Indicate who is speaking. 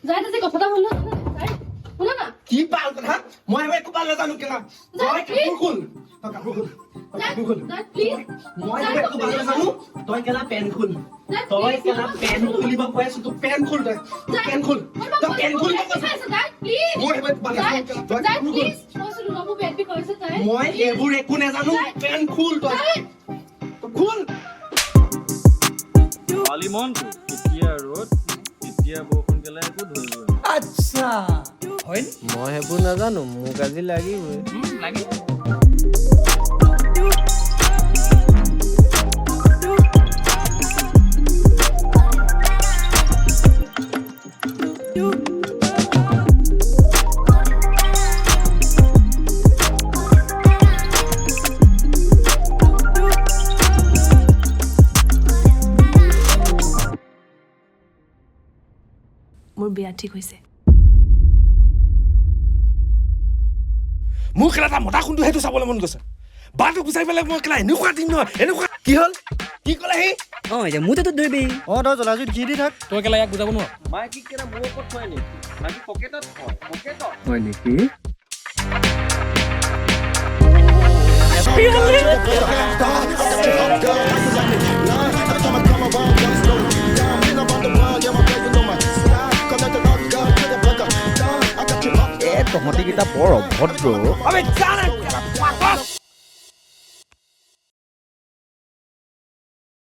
Speaker 1: যাই যে কথাটা বল না যাই শুনা না
Speaker 2: কি পাল কথা মই একো পাল জানো কেলা তই কাপোৰ খুল তই কাপোৰ খুল কাপোৰ খুল
Speaker 1: প্লিজ
Speaker 2: মই একো পাল জানো তই কেলা পেন খুল তই কেলা পেন খুলিব কৈ আছো তই পেন খুল তই পেন খুল তই পেন খুল
Speaker 1: প্লিজ
Speaker 2: মই একো পাল জানো তই কাপোৰ খুল মই এইবোৰ একো নাজানো পেন খুল তই খুল
Speaker 3: পালিমনটো কেতিয়া ৰ'দ কেতিয়া বৰষুণ গেলে একো ধৰিব
Speaker 4: আচ্ছা হয়
Speaker 5: মই সেইবোৰ নাজানো মোক আজি লাগিবই
Speaker 4: লাগি
Speaker 6: মোৰ বিয়া ঠিক হৈছে
Speaker 2: মোক কেলা এটা মতা খুন্দু সেইটো চাবলৈ মন গৈছে বাটোক বিচাৰি পেলাই মই কেলা এনেকুৱা দিন নহয় এনেকুৱা কি হ'ল কি ক'লে সি
Speaker 5: এতিয়া মোৰ তাত ধৰিবি
Speaker 7: তই জ্বলাজুই ঘি দি থাক
Speaker 4: তই কেলা ইয়াক বুজাব নোৱাৰ
Speaker 3: মাইকী কেইটা মোৰ ওপৰত থয় নেকি মাইকী পকেটত থয় পকেটত
Speaker 5: হয় নেকি তহঁতি কেইটা বৰ অভদ্ৰ